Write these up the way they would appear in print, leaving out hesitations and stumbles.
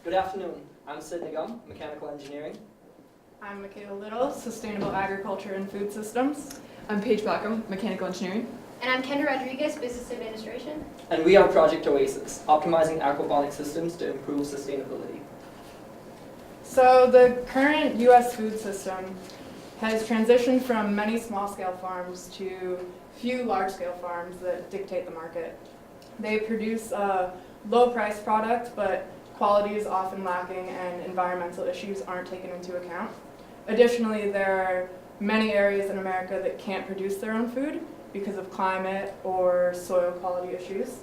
Good afternoon. I'm Sid Nagum, Mechanical Engineering. I'm Michaela Little, Sustainable Agriculture and Food Systems. I'm Paige Blackham, Mechanical Engineering. And I'm Kendra Rodriguez, Business Administration. And we are Project Oasis, optimizing aquaponic systems to improve sustainability. So the current U.S. food system has transitioned from many small-scale farms to few large-scale farms that dictate the market. They produce a low-priced product, but quality is often lacking and environmental issues aren't taken into account. Additionally, there are many areas in America that can't produce their own food because of climate or soil quality issues.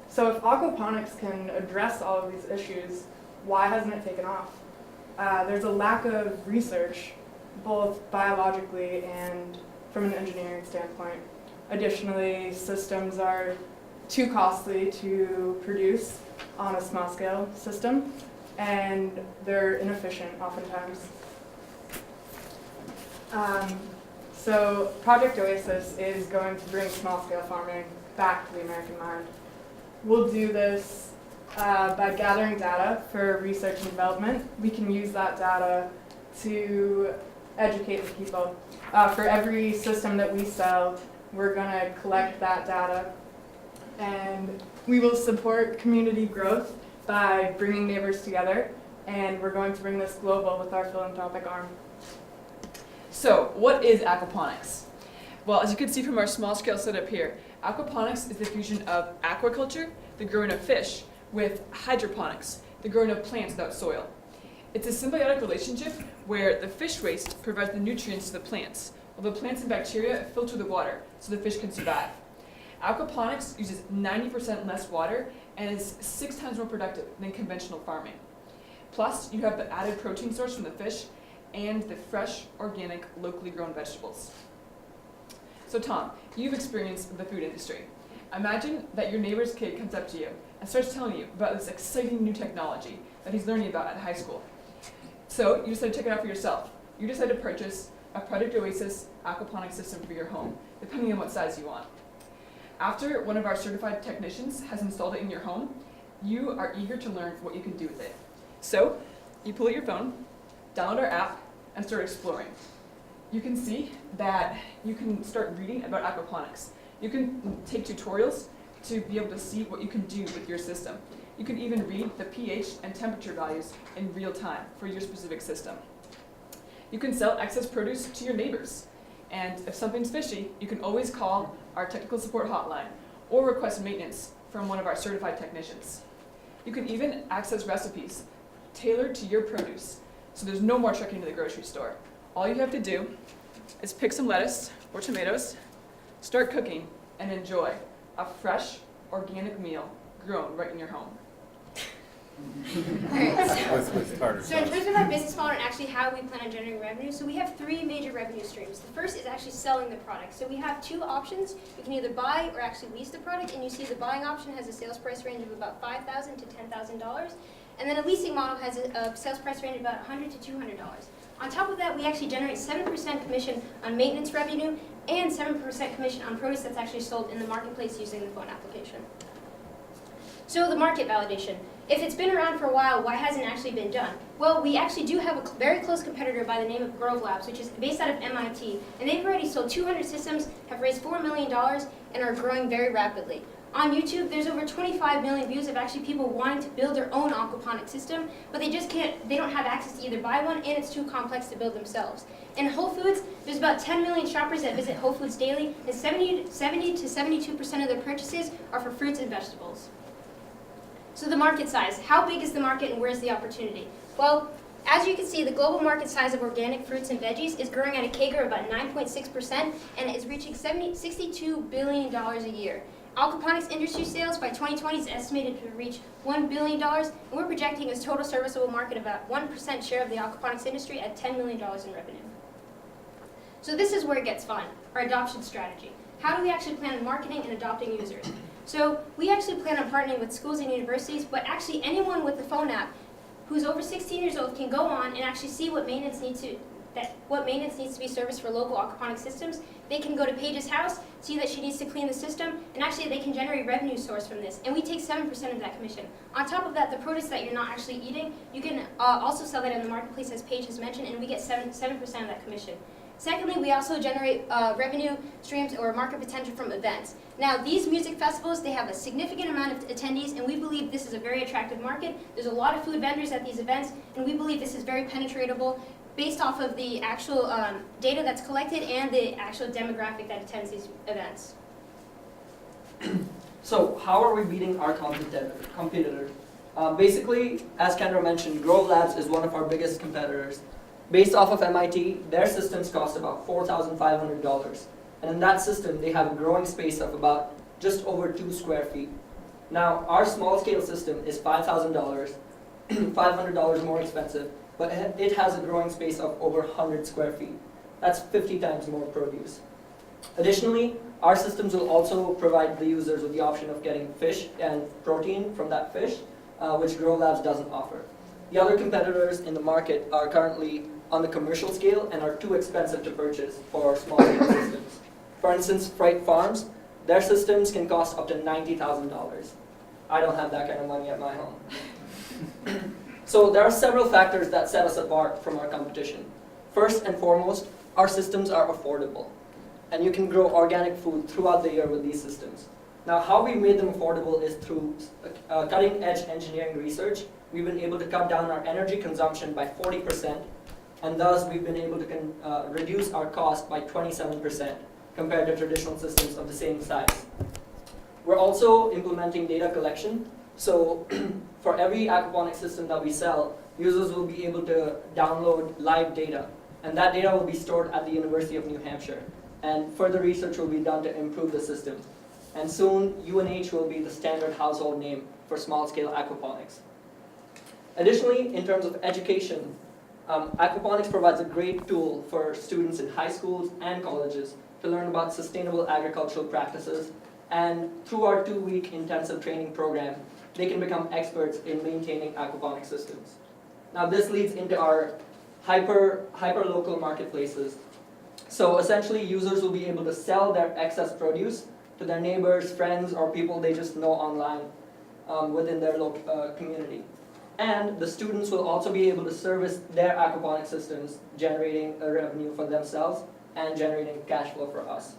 So if aquaponics can address all of these issues, why hasn't it taken off? There's a lack of research, both biologically and from an engineering standpoint. Additionally, systems are too costly to produce on a small scale system, and they're inefficient oftentimes. So Project Oasis is going to bring small scale farming back to the American mind. We'll do this by gathering data for research and development. We can use that data to educate the people. For every system that we sell, we're going to collect that data, and we will support community growth by bringing neighbors together, and we're going to bring this global with our philanthropic arm. So, what is aquaponics? Well, as you can see from our small-scale setup here, aquaponics is the fusion of aquaculture, the growing of fish, with hydroponics, the growing of plants without soil. It's a symbiotic relationship where the fish waste provides the nutrients to the plants, while the plants and bacteria filter the water so the fish can survive. Aquaponics uses 90% less water and is 6 times more productive than conventional farming. Plus, you have the added protein source from the fish and the fresh, organic, locally grown vegetables. So Tom, you've experienced the food industry. Imagine that your neighbor's kid comes up to you and starts telling you about this exciting new technology that he's learning about at high school. So you decide to check it out for yourself. You decide to purchase a Project Oasis aquaponics system for your home, depending on what size you want. After one of our certified technicians has installed it in your home, you are eager to learn what you can do with it. So you pull out your phone, download our app, and start exploring. You can see that you can start reading about aquaponics. You can take tutorials to be able to see what you can do with your system. You can even read the pH and temperature values in real time for your specific system. You can sell excess produce to your neighbors. And if something's fishy, you can always call our technical support hotline or request maintenance from one of our certified technicians. You can even access recipes tailored to your produce, so there's no more trekking to the grocery store. All you have to do is pick some lettuce or tomatoes, start cooking, and enjoy a fresh, organic meal grown right in your home. Alright, so in terms of our business model and actually how we plan on generating revenue, so we have 3 major revenue streams. The first is actually selling the product. So we have 2 options. You can either buy or actually lease the product, and you see the buying option has a sales price range of about $5,000 to $10,000. And then a leasing model has a sales price range of about $100 to $200. On top of that, we actually generate 7% commission on maintenance revenue and 7% commission on produce that's actually sold in the marketplace using the phone application. So the market validation. If it's been around for a while, why hasn't it actually been done? Well, we actually do have a very close competitor by the name of Grove Labs, which is based out of MIT, and they've already sold 200 systems, have raised $4 million, and are growing very rapidly. On YouTube, there's over 25 million views of actually people wanting to build their own aquaponic system, but they just can't, they don't have access to either buy one, and it's too complex to build themselves. In Whole Foods, there's about 10 million shoppers that visit Whole Foods daily, and 70 to 72% of their purchases are for fruits and vegetables. So the market size, how big is the market and where's the opportunity? Well, as you can see, the global market size of organic fruits and veggies is growing at a CAGR of about 9.6% and is reaching $62 billion a year. Aquaponics industry sales by 2020 is estimated to reach $1 billion, and we're projecting a total serviceable market of about 1% share of the aquaponics industry at $10 million in revenue. So this is where it gets fun, our adoption strategy. How do we actually plan on marketing and adopting users? So we actually plan on partnering with schools and universities, but actually anyone with the phone app who's over 16 years old can go on and actually see what maintenance what maintenance needs to be serviced for local aquaponic systems, they can go to Paige's house, see that she needs to clean the system, and actually they can generate revenue source from this. And we take 7% of that commission. On top of that, the produce that you're not actually eating, you can also sell that in the marketplace, as Paige has mentioned, and we get 7% of that commission. Secondly, we also generate revenue streams or market potential from events. Now, these music festivals, they have a significant amount of attendees, and we believe this is a very attractive market. There's a lot of food vendors at these events, and we believe this is very penetratable based off of the actual data that's collected and the actual demographic that attends these events. So how are we beating our competitor? Basically, as Kendra mentioned, Grove Labs is one of our biggest competitors. Based off of MIT, their systems cost about $4,500. And in that system, they have a growing space of about just over 2 square feet. Now, our small scale system is $5,000, $500 more expensive, but it has a growing space of over 100 square feet. That's 50 times more produce. Additionally, our systems will also provide the users with the option of getting fish and protein from that fish, which Grow Labs doesn't offer. The other competitors in the market are currently on the commercial scale and are too expensive to purchase for small scale systems. For instance, Fright Farms, their systems can cost up to $90,000. I don't have that kind of money at my home. So there are several factors that set us apart from our competition. First and foremost, our systems are affordable, and you can grow organic food throughout the year with these systems. Now, how we made them affordable is through cutting-edge engineering research. We've been able to cut down our energy consumption by 40%, and thus we've been able to reduce our cost by 27% compared to traditional systems of the same size. We're also implementing data collection. So for every aquaponics system that we sell, users will be able to download live data, and that data will be stored at the University of New Hampshire. And further research will be done to improve the system. And soon, UNH will be the standard household name for small-scale aquaponics. Additionally, in terms of education, aquaponics provides a great tool for students in high schools and colleges to learn about sustainable agricultural practices. And through our 2-week intensive training program, they can become experts in maintaining aquaponic systems. Now, this leads into our hyper-local marketplaces. So essentially, users will be able to sell their excess produce to their neighbors, friends, or people they just know online within their local community. And the students will also be able to service their aquaponic systems, generating a revenue for themselves and generating cash flow for us.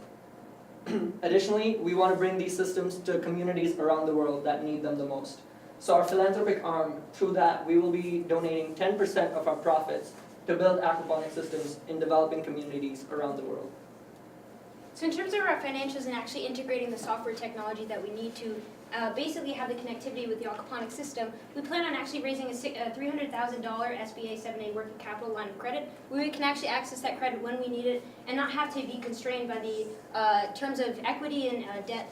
Additionally, we want to bring these systems to communities around the world that need them the most. So our philanthropic arm, through that, we will be donating 10% of our profits to build aquaponic systems in developing communities around the world. So in terms of our financials and actually integrating the software technology that we need to basically have the connectivity with the aquaponic system, we plan on actually raising a $300,000 SBA 7A working capital line of credit, where we can actually access that credit when we need it and not have to be constrained by the terms of equity and debt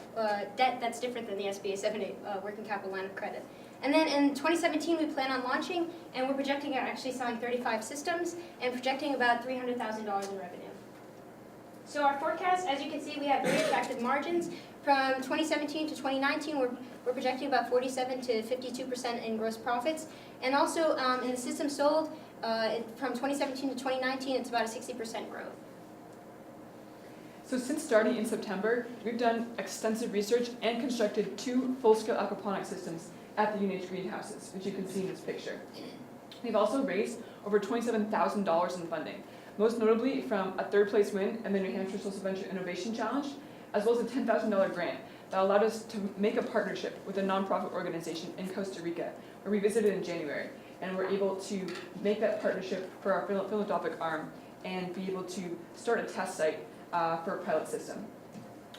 that's different than the SBA 7A working capital line of credit. And then in 2017, we plan on launching, and we're projecting on actually selling 35 systems and projecting about $300,000 in revenue. So our forecast, as you can see, we have very attractive margins. From 2017 to 2019, we're projecting about 47 to 52% in gross profits. And also in the system sold, from 2017 to 2019, it's about a 60% growth. So since starting in September, we've done extensive research and constructed 2 full-scale aquaponic systems at the UNH greenhouses, which you can see in this picture. We've also raised over $27,000 in funding, most notably from a 3rd-place win in the New Hampshire Social Venture Innovation Challenge, as well as a $10,000 grant that allowed us to make a partnership with a nonprofit organization in Costa Rica, where we visited in January, and were able to make that partnership for our philanthropic arm and be able to start a test site for a pilot system.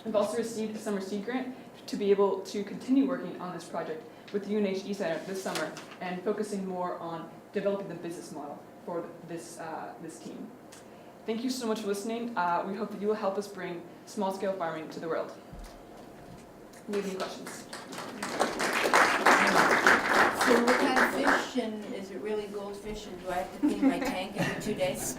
We've also received a summer seed grant to be able to continue working on this project with the UNH eCenter this summer and focusing more on developing the business model for this team. Thank you so much for listening. We hope that you will help us bring small-scale farming to the world. Do you have any questions? So what kind of fish, and is it really goldfish, and do I have to clean my tank every 2 days?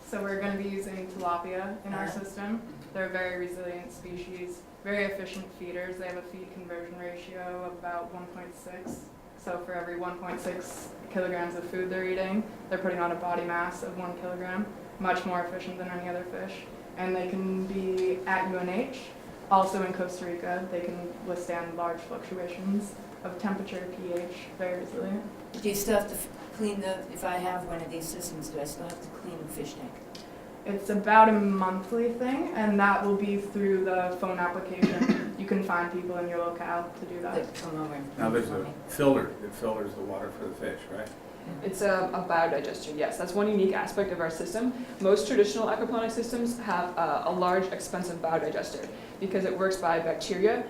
So we're going to be using tilapia in our system. They're a very resilient species, very efficient feeders. They have a feed conversion ratio of about 1.6. So for every 1.6 kilograms of food they're eating, they're putting on a body mass of 1 kilogram, much more efficient than any other fish. And they can be at UNH, also in Costa Rica. They can withstand large fluctuations of temperature, pH, very resilient. Do you still have to clean if I have one of these systems, do I still have to clean the fish tank? It's about a monthly thing, and that will be through the phone application. You can find people in your locale to do that. That come over and Now, clean there's for a me? filter that filters the water for the fish, right? It's a biodigester, yes. That's one unique aspect of our system. Most traditional aquaponic systems have a large, expensive biodigester because it works by bacteria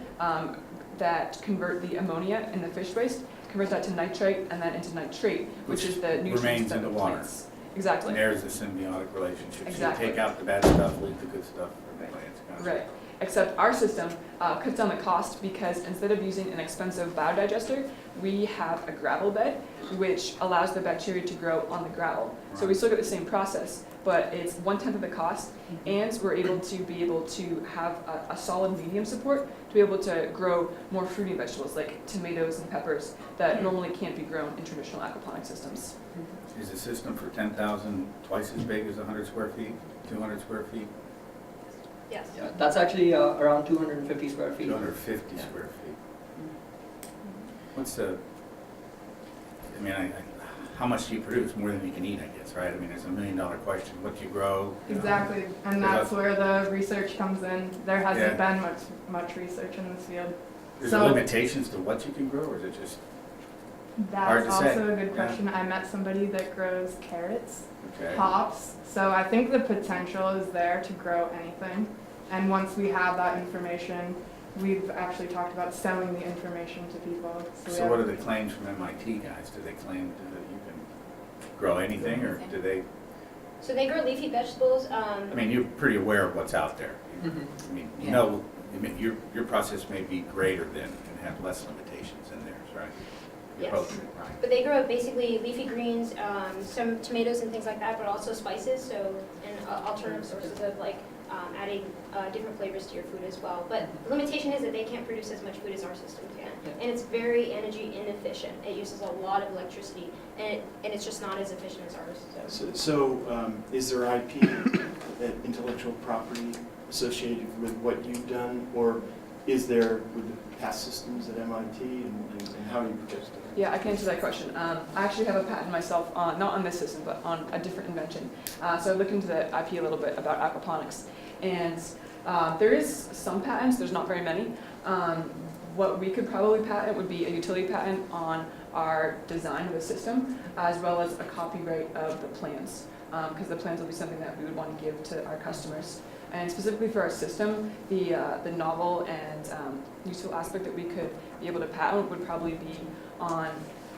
that convert the ammonia in the fish waste, convert that to nitrite and then into nitrate, which is the nutrients remains that in the the water. plants. Exactly. And there's a symbiotic relationship. Exactly. So you take out the bad stuff, leave the good stuff for the Right. plants. Gotcha. Right. Except our system cuts down the cost because instead of using an expensive biodigester, we have a gravel bed, which allows the bacteria to grow on the gravel. So we still get the same process, but it's 1/10 of the cost, and we're able to have a solid medium support to be able to grow more fruity vegetables like tomatoes and peppers that normally can't be grown in traditional aquaponic systems. Is the system for 10,000 twice as big as 100 square feet, 200 square feet, Yes. Yeah, that's actually around 250 square feet. 250 Yeah. square feet? What's the, I mean, how much do you produce? More than you can eat, I guess, right? I mean, it's $1 million question. What do you grow? you know? Exactly, and that's where the research comes in. There hasn't Yeah. been much research in this field. Is So- there limitations to what you can grow, or is it just, Hard That's to say. also a good Yeah. question. I met somebody that grows carrots, okay? hops, so I think the potential is there to grow anything. And once we have that information, we've actually talked about selling the information to people. we So have- what are the claims from MIT guys? Do they claim that you can grow anything, or do they, So they grow leafy vegetables. I mean, you're pretty aware of what's out there. Mhm. I mean, you Yeah. know, I mean, your process may be greater than, and have less limitations in theirs, right? Your Yes. poultry, right? But they grow basically leafy greens, some tomatoes and things like that, but also spices, so, and alternative sources of like adding different flavors to your food as well. But the limitation is that they can't produce as much food as our system can. Yeah. And it's very energy inefficient. It uses a lot of electricity, and it's just not as efficient as ours. So is there IP, intellectual property associated with what you've done, or is there with the past systems at MIT, and how do you protect it? Yeah, I can answer that question. I actually have a patent myself, not on this system, but on a different invention. So I looked into the IP a little bit about aquaponics. And there is some patents, there's not very many. What we could probably patent would be a utility patent on our design of the system, as well as a copyright of the plans. Because the plans will be something that we would want to give to our customers. And specifically for our system, the novel and useful aspect that we could be able to patent would probably be on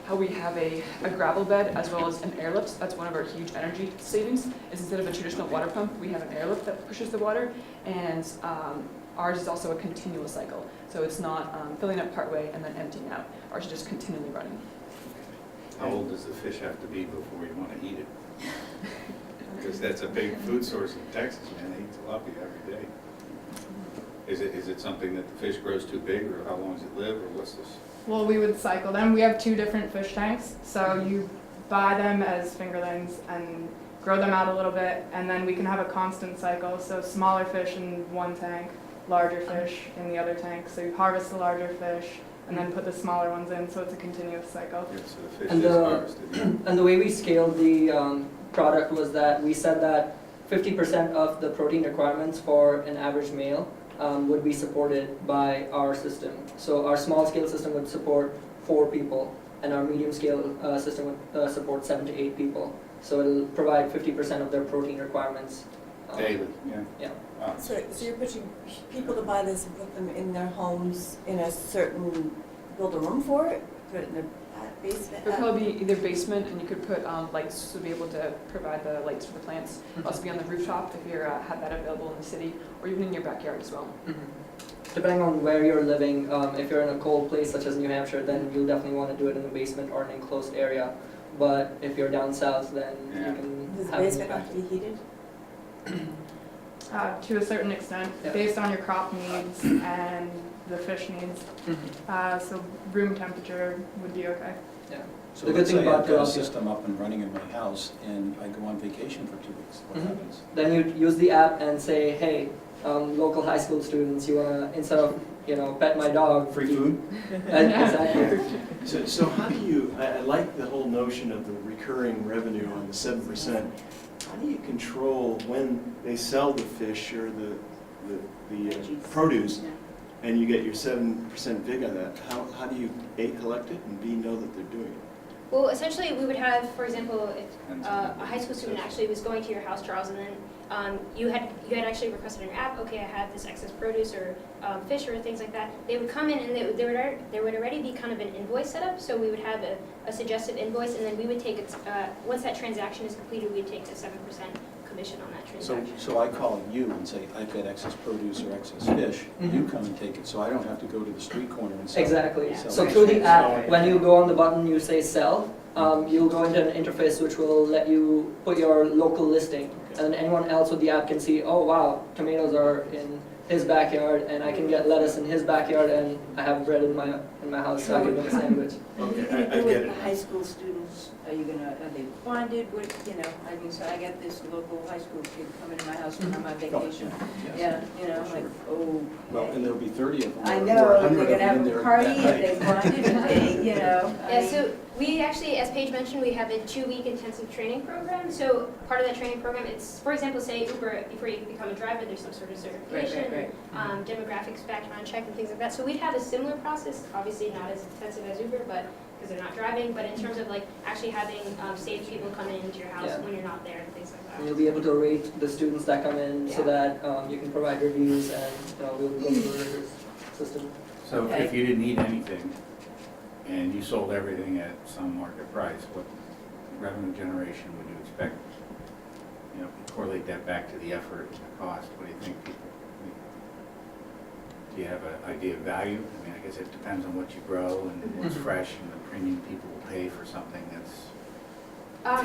how we have a gravel bed as well as an airlift. That's one of our huge energy savings. Is instead of a traditional water pump, we have an airlift that pushes the water, and ours is also a continuous cycle. So it's not filling up partway and then emptying out. Ours is just continually running. How old does the fish have to be before you want to eat it? Because that's a big food source in Texas, man. They eat tilapia every day. Is it something that the fish grows too big, or how long does it live, or what's this? Well, we would cycle them. We have 2 different fish tanks, so you buy them as fingerlings and grow them out a little bit, and then we can have a constant cycle. So smaller fish in one tank, larger fish in the other tank. So you harvest the larger fish and then put the smaller ones in, so it's a continuous cycle. Yeah, so the fish And is the- harvested. Yeah. And the way we scaled the product was that we said that 50% of the protein requirements for an average male would be supported by our system. So our small scale system would support 4 people, and our medium scale system would support 7 to 8 people. So it'll provide 50% of their protein requirements. Daily, yeah. Yeah. Wow. So you're pushing people to buy this and put them in their homes in a certain, build a room for it, put it in their basement? It would probably be either basement, and you could put lights to be able to provide the lights for the plants. Also be on the rooftop if you have that available in the city, or even in your backyard as well. Mhm. Depending on where you're living, if you're in a cold place such as New Hampshire, then you'll definitely want to do it in the basement or an enclosed area. But if you're down south, then Yeah. you can Does the have it in basement your have to be heated? To a certain extent, Yeah. based on your crop needs and the fish needs. Mhm. So room temperature would be okay. Yeah. So The good let's thing say about I've got a Tilapia- system up and running in my house and I go on vacation for 2 weeks. What Mhm. happens? Then you use the app and say, hey, local high school students, you wanna, instead of, pet my dog. Free food? Exactly. So how do you, I like the whole notion of the recurring revenue on the 7%. How do you control when they sell the fish or the produce and you get your 7% vig on that? How do you A, collect it, and B, know that they're doing it? Well, essentially, we would have, for example, if a high school student actually was going to your house, Charles, and then you had actually requested in your app, okay, I have this excess produce or fish or things like that. They would come in and there would already be kind of an invoice set up. So we would have a suggestive invoice, and then we would take it. Once that transaction is completed, we'd take the 7% commission on that transaction. So I call you and say, I've got excess produce or excess fish. You Mhm. come and take it, so I don't have to go to the street corner and sell. Exactly. Yeah. So through the app, when you go on the button, you say sell, you'll go into an interface which will let you put your local listing. And anyone else with the app can see, oh wow, tomatoes are in his backyard, and I can get lettuce in his backyard, and I have bread in my house, so I can make a sandwich. What are you Okay, gonna I do get with it. the high school students? Are they bonded? What, I mean, so I got this local high school kid coming to my house when I'm on vacation. Yes. Yeah, like, oh. Well, and there'll be 30 of them. I or know, 100 they're of gonna them have in a there party that and they night. bonded and they, I Yeah, mean, so we actually, as Paige mentioned, we have a 2-week intensive training program. So part of that training program, it's, for example, say Uber, before you become a driver, there's some sort of certification, demographics background check and things like that. So we'd have a similar process, obviously not as expensive as Uber, but because they're not driving, but in terms of like actually having safe people come into your house Yeah. when you're not there and things like And that. you'll be able to rate the students that come in so Yeah. that you can provide reviews, and we'll go through the system. So Okay. if you didn't eat anything and you sold everything at some market price, what revenue generation would you expect? Correlate that back to the effort and the cost. What do you think people, do you have an idea of value? I mean, I guess it depends on what you grow and what's Mhm. fresh and the premium people will pay for something that's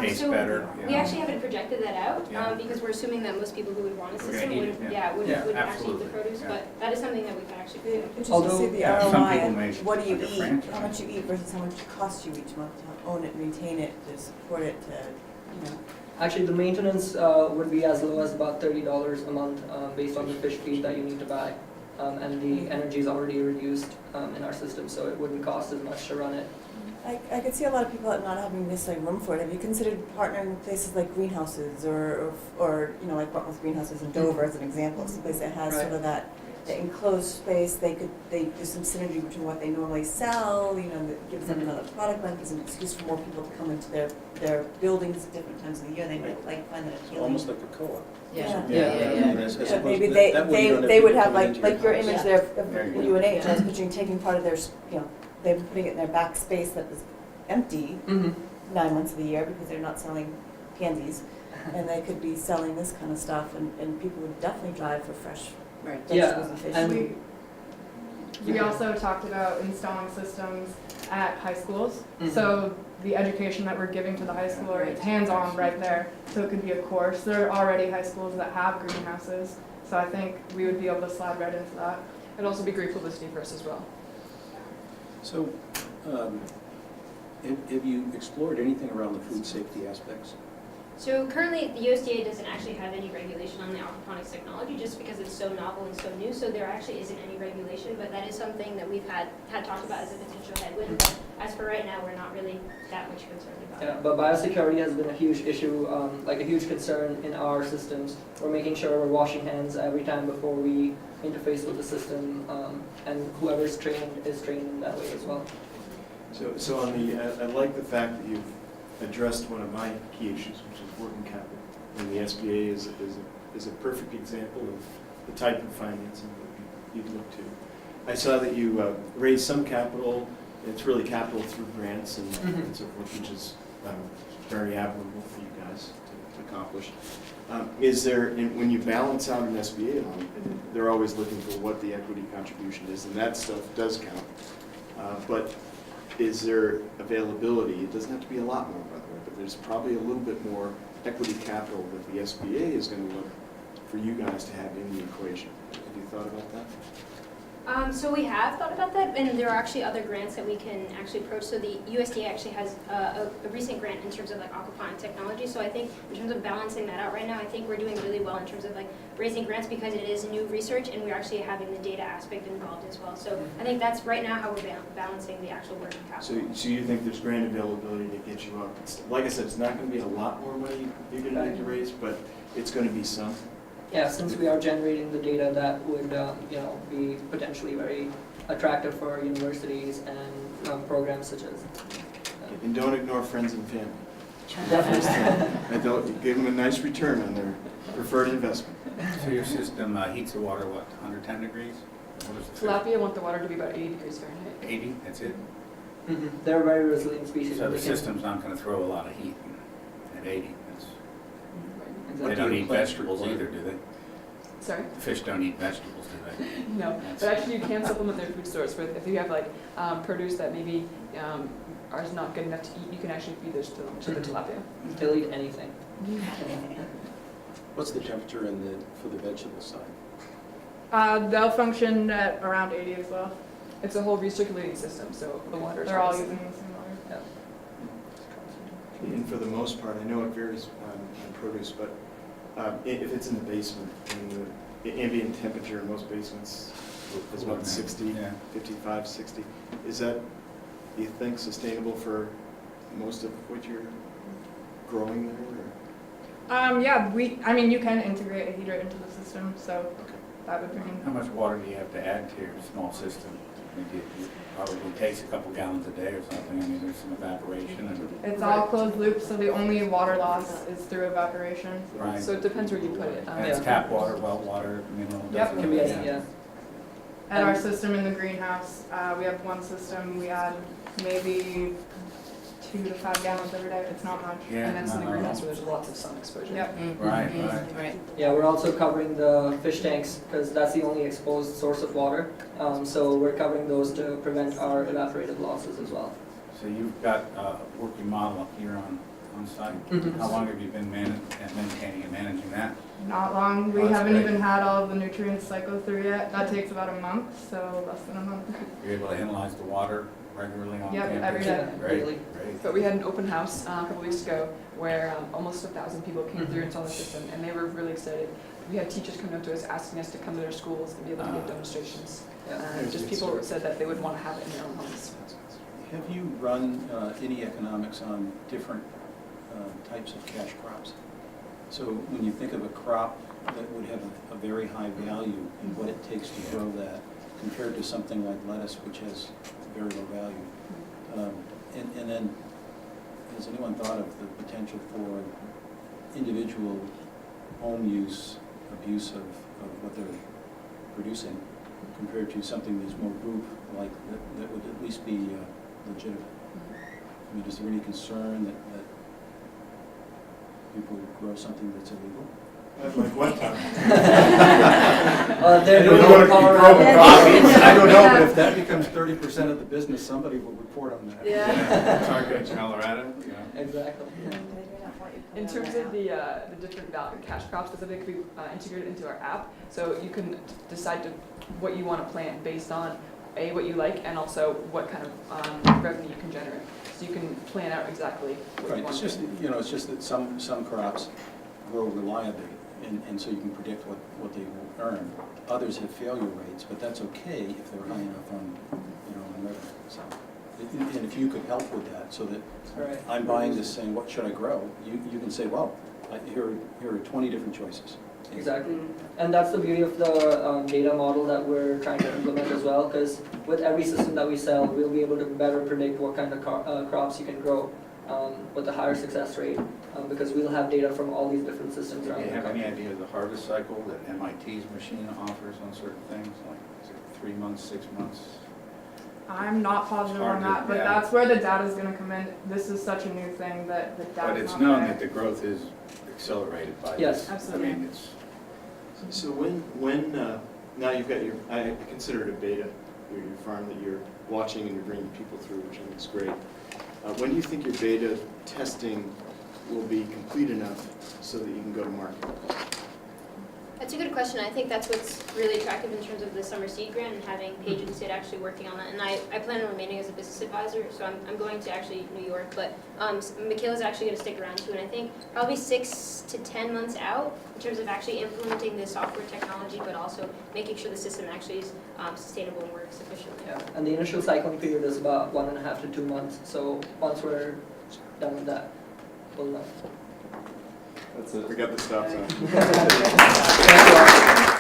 tastes So better. we actually haven't projected that out Yeah. because we're assuming that most people who would want a We're gonna system eat would, it, would Yeah, actually eat absolutely, the produce, yeah. but that is something that we can actually do. It just Although- see the Yeah, some ROI people and may what do you like a eat, franchise. how much you eat versus how much it costs you each month to own it, maintain it, to support it, to. Actually, the maintenance would be as low as about $30 a month based on the fish feed that you need to buy. And the energy is already reduced in our system, so it wouldn't cost as much to run it. I could see a lot of people not having necessarily room for it. Have you considered partnering with places like greenhouses or like Bartlett's Greenhouses in Dover as an example, someplace that has sort of that enclosed space, they do some synergy between what they normally sell, that gives them another product line, gives them an excuse for more people to come into their buildings at different times of the year. They might find that appealing. Almost like a co-op. Yeah. As But opposed maybe to they that way you don't they would people have coming into like your house. image there of There you the go. UNH. I was picturing taking part of their they've been putting it in their back space that was empty Mm-hmm. 9 months of the year because they're not selling pansies, and they could be selling this kind of stuff, and people would definitely drive for fresh vegetables and fish. and- We also talked about installing systems at high schools. Mhm. So the education that we're giving to the high schooler, it's hands-on right there. So it could be a course. There are already high schools that have greenhouses. So I think we would be able to slide right into that. It'd also be great publicity for us as well. So, have you explored anything around the food safety aspects? So currently, the USDA doesn't actually have any regulation on the aquaponics technology just because it's so novel and so new, so there actually isn't any regulation, but that is something that we've had talked about as a potential headwind, but as for right now, we're not really that much concerned about it. Yeah, but biosecurity has been a huge issue, like a huge concern in our systems. We're making sure we're washing hands every time before we interface with the system, and whoever's trained is trained in that way as well. So on the, I like the fact that you've addressed one of my key issues, which is working capital. And the SBA is a perfect example of the type of financing that you'd look to. I saw that you raised some capital. It's really capital through grants and so forth, which is very admirable for you guys to accomplish. Is there, when you balance out an SBA loan, they're always looking for what the equity contribution is, and that stuff does count. But is there availability? It doesn't have to be a lot more, by the way, but there's probably a little bit more equity capital that the SBA is going to look for you guys to have in the equation. Have you thought about that? So we have thought about that, and there are actually other grants that we can actually approach. So the USDA actually has a recent grant in terms of like aquaponic technology. So I think in terms of balancing that out right now, I think we're doing really well in terms of like raising grants because it is new research and we're actually having the data aspect involved as well. So I think that's right now how we're balancing the actual working capital. So you think there's grant availability to get you up? Like I said, it's not going to be a lot more money you're going to need to raise, but it's going to be some. Yeah, since we are generating the data, that would be potentially very attractive for universities and programs such as. And don't ignore friends and family. Definitely. And don't give them a nice return on their preferred investment. So your system heats the water, what, 110 degrees? What is the fish? Tilapia want the water to be about 80 degrees Fahrenheit. 80, that's it? They're a very resilient species. So the They can- system's not going to throw a lot of heat at 80. That's, they Exactly. don't eat vegetables either, do they? Sorry? The fish don't eat vegetables, do they? No, but actually you can supplement their food source with, if you have like produce that maybe are not good enough to eat, you can actually feed those to the tilapia. They'll eat anything. What's the temperature for the vegetable side? They'll function at around 80 as well. It's a whole recirculating system, so the water is They're all always- using the same water. And for the most part, I know it varies on produce, but if it's in the basement, and the ambient temperature in most basements is about 60, Yeah. 55, 60. Is that, do you think, sustainable for most of what you're growing there? Yeah, you can integrate a heater into the system, so Okay. that would bring How much water do you have to add to your small system? I mean, it probably takes a couple gallons a day or something. I mean, there's some evaporation and. It's all closed loop, so the only water loss is through evaporation. Right. So it depends where you put it. And it's tap water, well water, mineral. Yep. doesn't Can be really- any, yeah. At our system in the greenhouse, we have one system, we add maybe 2 to 5 gallons every day, it's not much. Yeah, And that's in the no, no, greenhouse no. where there's lots of sun exposure. Yep. Right, Mm-hmm. right. Yeah, we're also covering the fish tanks because that's the only exposed source of water. So we're covering those to prevent our evaporative losses as well. So you've got a working model up here on site. Mhm. How long have you been maintaining and managing that? Not long, we Oh, that's haven't great. even had all of the nutrients cycle through yet. That takes about a month, so less than a month. You're able to analyze the water regularly on Yep, campus? every day. Great, Daily. great. But we had an open house a couple weeks ago where almost 1,000 people came through and saw the system, and they were really excited. We had teachers coming up to us asking us to come to their schools and be able to give demonstrations. Yeah. Just people said that they would want to have it in their own homes. Have you run any economics on different types of cash crops? So when you think of a crop that would have a very high value and what it takes to grow that compared to something like lettuce, which has very low value. And then, has anyone thought of the potential for individual home use, abuse of what they're producing compared to something that's more group-like that would at least be legitimate? I mean, is there any concern that people grow something that's illegal? Like what time? They're I don't doing know it what in if you Colorado. grow coffee. I don't know, but if that becomes 30% of the business, somebody will report on that. Yeah. Target Colorado, yeah. Exactly. In terms of the different cash crops, that's something we integrated into our app. So you can decide what you want to plant based on what you like and also what kind of revenue you can generate. So you can plan out exactly what Right, you want it's to just, do. it's just that some crops grow reliably, and so you can predict what they will earn. Others have failure rates, but that's okay if they're high enough on revenue. So, and if you could help with that, so that Right. I'm buying this saying, what should I grow? You can say, well, here are 20 different choices. Exactly. And that's the beauty of the data model that we're trying to implement as well, because with every system that we sell, we'll be able to better predict what kind of crops you can grow with a higher success rate, because we'll have data from all these different systems Do around you the have any country. idea of the harvest cycle that MIT's machine offers on certain things? Like, is it 3 months, 6 months? I'm not positive Hard on to- that, but yeah. that's where the data's gonna come in. This is such a new thing that the But data's it's not known there. that the growth is accelerated by Yes. this. Absolutely. I mean, it's, So when now you've got your, I consider it a beta, your farm that you're watching and you're bringing people through, which I think is great. When do you think your beta testing will be complete enough so that you can go to market? That's a good question. I think that's what's really attractive in terms of the summer seed grant and having Paige and Sid actually working on that. And I plan on remaining as a business advisor, so I'm going to actually New York. But Michaela's actually going to stick around too. And I think probably 6 to 10 months out in terms of actually implementing the software technology, but also making sure the system actually is sustainable and works efficiently. Yeah, and the initial cycling period is about 1.5 to 2 months. So once we're done with that, we'll know. That's it. We got the stop sign. Thank you all.